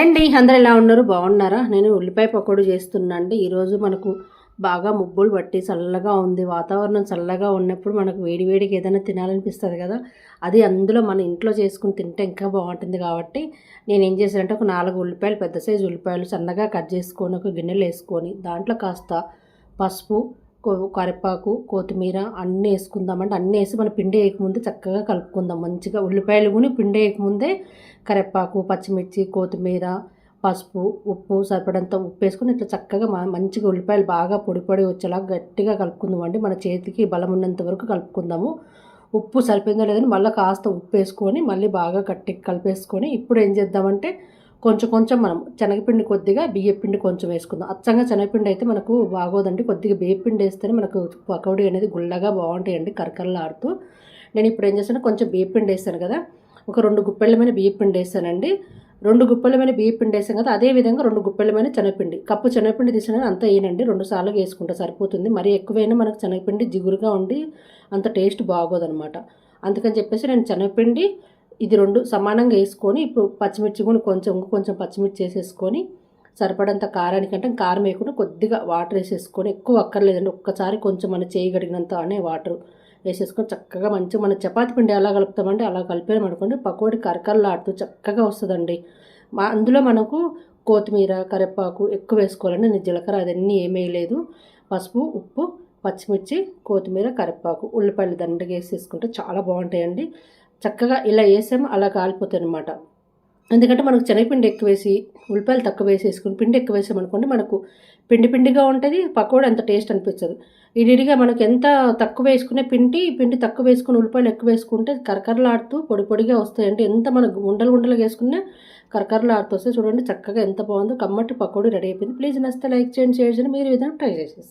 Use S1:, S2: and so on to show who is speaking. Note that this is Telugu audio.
S1: అండి అందరు ఎలా ఉన్నారు? బాగున్నారా? నేను ఉల్లిపాయ పకోడీ చేస్తున్నా అండి. ఈరోజు మనకు బాగా ముబ్బులు పట్టి చల్లగా ఉంది. వాతావరణం చల్లగా ఉన్నప్పుడు మనకు వేడివేడికి ఏదైనా తినాలనిపిస్తుంది కదా. అది అందులో మన ఇంట్లో చేసుకుని తింటే ఇంకా బాగుంటుంది కాబట్టి నేను ఏం చేశానంటే ఒక 4 ఉల్లిపాయలు, పెద్ద సైజు ఉల్లిపాయలు సన్నగా కట్ చేసుకొని ఒక గిన్నెలో వేసుకొని దాంట్లో కాస్త పసుపు, కరివేపాకు, కొత్తిమీర అన్నీ వేసుకుందామంటే అన్నీ వేసి మన పిండి వేయకముందే చక్కగా కలుపుకుందాం. మంచిగా ఉల్లిపాయలు కూడా పిండి వేయకముందే కరివేపాకు, పచ్చిమిర్చి, కొత్తిమీర, పసుపు, ఉప్పు సరిపడంత ఉప్పు వేసుకొని ఇట్లా చక్కగా మంచిగా ఉల్లిపాయలు బాగా పొడి పొడి వచ్చేలా గట్టిగా కలుపుకుందామండి. మన చేతికి బలం ఉన్నంత వరకు కలుపుకుందాము. ఉప్పు సరిపోయిందో లేదని మళ్ళీ కాస్త ఉప్పు వేసుకొని మళ్ళీ బాగా గట్టి కలిపేసుకొని ఇప్పుడు ఏం చేద్దామంటే కొంచెం కొంచెం మనం శనగపిండి కొద్దిగా బియ్యపిండి కొంచెం వేసుకుందాం. అచ్చంగా శనగపిండి అయితే మనకు బాగోదండి. కొద్దిగా బియ్యపిండి వేస్తేనే మనకు పకోడీ అనేది గుల్లగా బాగుంటాయండి కరకరలాడుతూ. నేను ఇప్పుడు ఏం చేస్తాను కొంచెం బియ్యపిండి వేస్తాను కదా, ఒక 2 గుప్పెళ్ళమైన బియ్యపిండి వేస్తానండి. 2 గుప్పెళ్ళమైన బియ్యపిండి వేసాం కదా, అదేవిధంగా 2 గుప్పెళ్ళమైన శనగపిండి, కప్పు శనగపిండి తీసిన అంత వేయనండి, 2 సార్లు వేసుకుంటే సరిపోతుంది. మరి ఎక్కువైనా మనకు శనగపిండి జిగురుగా ఉండి అంత టేస్ట్ బాగోదనమాట. అందుకని చెప్పేసి నేను శనగపిండి ఇది 2 సమానంగా వేసుకొని ఇప్పుడు పచ్చిమిర్చి కూడా కొంచెం పచ్చిమిర్చి వేసేసుకొని సరిపడంత కారానికంటే కారం వేయకుండా కొద్దిగా వాటర్ వేసేసుకొని, ఎక్కువ అక్కర్లేదండి, ఒక్కసారి కొంచెం మన చేయి గడిగినంత అనే వాటర్ వేసేసుకొని చక్కగా మంచిగా మన చపాతి పిండి ఎలా కలుపుతామంటే అలా కలిపామనుకోండి పకోడీ కరకరలాడుతూ చక్కగా వస్తుందండి. అందులో మనకు కొత్తిమీర, కరివేపాకు ఎక్కువ వేసుకోవాలండి. నేను జీలకర్ర అదన్నీ ఏమీ వేయలేదు. పసుపు, ఉప్పు, పచ్చిమిర్చి, కొత్తిమీర, కరివేపాకు, ఉల్లిపాయలు దండగా వేసేసుకుంటే చాలా బాగుంటాయండి. చక్కగా ఇలా వేసాము అలా కాలిపోతాయి అనమాట. ఎందుకంటే మనకు శనగపిండి ఎక్కువ వేసి ఉల్లిపాయలు తక్కువ వేసేసుకుని పిండి ఎక్కువ వేసామనుకోండి మనకు పిండి పిండిగా ఉంటుంది, పకోడీ అంత టేస్ట్ అనిపించదు. ఇడిగా మనకు ఎంత తక్కువ వేసుకునే పిండి తక్కువ వేసుకుని ఉల్లిపాయలు ఎక్కువ వేసుకుంటే కరకరలాడుతూ పొడి పొడిగా వస్తాయండి. ఎంత మనకు ఉండలుగా వేసుకున్నా కరకరలాడుతూ వస్తాయి. చూడండి చక్కగా ఎంత బాగుందో, కమ్మటి పకోడీ రెడీ అయిపోయింది. ప్లీజ్ నచ్చితే లైక్ చేయండి, షేర్ చేయండి. మీరు ఈ విధంగా ట్రై చేసేసి